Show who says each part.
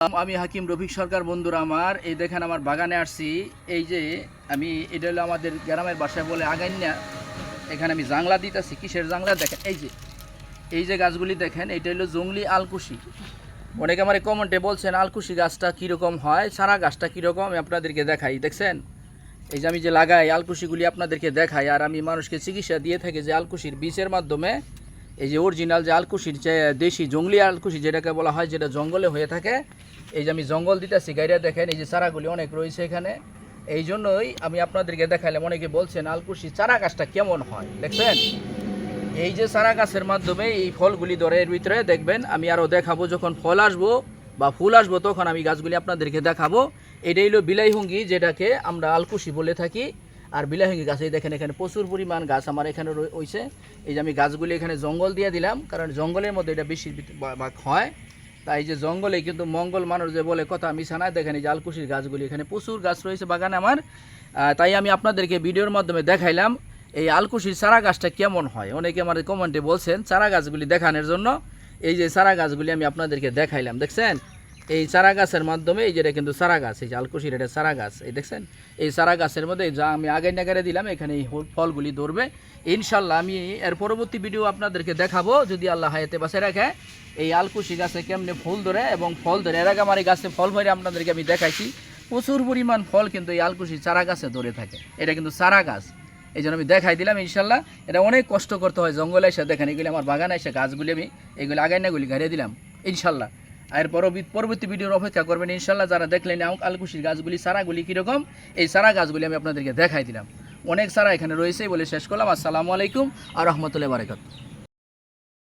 Speaker 1: আমি হাকিম রফিক সরকার। বন্ধুরা আমার, এই দেখেন আমার বাগানে আসছি। এই যে আমি, এটা হলো আমাদের গ্রামের বাসায় বলে আগাইন্যা। এখানে আমি জাংলা দিতেছি। কিসের জাংলা দেখেন, এই যে গাছগুলি দেখেন, এটা হলো জংলি আলকুশি। অনেকে আমার কমেন্টে বলছেন আলকুশি গাছটা কীরকম হয়, সারা গাছটা কীরকম, আমি আপনাদেরকে দেখাই। দেখছেন, এই যে আমি যে লাগাই আলকুশিগুলি আপনাদেরকে দেখাই। আর আমি মানুষকে চিকিৎসা দিয়ে থাকি যে আলকুশির বীজের মাধ্যমে, এই যে অরিজিনাল যে আলকুশির যে দেশি জঙ্গলি আলকুশি যেটাকে বলা হয়, যেটা জঙ্গলে হয়ে থাকে। এই যে আমি জঙ্গল দিতেছি গাইরা, দেখেন এই যে চারাগুলি অনেক রয়েছে এখানে। এই জন্যই আমি আপনাদেরকে দেখাইলাম। অনেকে বলছেন আলকুশি চারা গাছটা কেমন হয়, দেখছেন এই যে চারা গাছের মাধ্যমে এই ফলগুলি ধরে। এর ভিতরে দেখবেন আমি আরও দেখাবো, যখন ফল আসবো বা ফুল আসবো তখন আমি গাছগুলি আপনাদেরকে দেখাবো। এটাই হলো বিলাইহুঙ্গি, যেটাকে আমরা আলকুশি বলে থাকি। আর বিলাইহুঙ্গি গাছ, এই দেখেন এখানে প্রচুর পরিমাণ গাছ আমার এখানে রয়েছে। এই যে আমি গাছগুলি এখানে জঙ্গল দিয়ে দিলাম, কারণ জঙ্গলের মধ্যে এটা বেশি ভাগ হয়। তাই যে জঙ্গলে কিন্তু মঙ্গল, মানুষ যে বলে কথা মিশা না। দেখেন এই যে আলকুশির গাছগুলি, এখানে প্রচুর গাছ রয়েছে বাগানে আমার। তাই আমি আপনাদেরকে ভিডিওর মাধ্যমে দেখাইলাম এই আলকুশির চারা গাছটা কেমন হয়। অনেকে আমার কমেন্টে বলছেন চারা গাছগুলি দেখানোর জন্য। এই যে চারা গাছগুলি আমি আপনাদেরকে দেখাইলাম, দেখছেন এই চারা গাছের মাধ্যমে। এই যেটা কিন্তু চারা গাছ, এই যে আলকুশির এটা চারা গাছ, এই দেখছেন এই চারা গাছের মধ্যে যা আমি আগে নাগারে দিলাম, এখানে এই ফলগুলি ধরবে ইনশাল্লাহ। আমি এর পরবর্তী ভিডিও আপনাদেরকে দেখাবো, যদি আল্লাহ হায়াতে বাঁচে রাখে, এই আলকুশি গাছে কেমনে ফুল ধরে এবং ফল ধরে। এর আগে আমার এই গাছে ফল ভরে আপনাদেরকে আমি দেখাইছি। প্রচুর পরিমাণ ফল কিন্তু এই আলকুশি চারা গাছে ধরে থাকে। এটা কিন্তু চারা গাছ, এই জন্য আমি দেখাই দিলাম ইনশাল্লাহ। এটা অনেক কষ্ট করতে হয় জঙ্গলে এসে। দেখেন এগুলি আমার বাগানে এসে গাছগুলি আমি এগুলি আগাইনাগুলি গাড়িয়ে দিলাম ইনশাল্লাহ। আর পরবর্তী ভিডিওর অপেক্ষা করবেন ইনশাল্লাহ। যারা দেখলেন আলকুশির গাছগুলি চারাগুলি কীরকম, এই চারা গাছগুলি আমি আপনাদেরকে দেখাই দিলাম। অনেক চারা এখানে রয়েছে বলে শেষ করলাম। আসসালামু আলাইকুম আর রহমতুল্লাহি ওয়া বারাকাতুহু।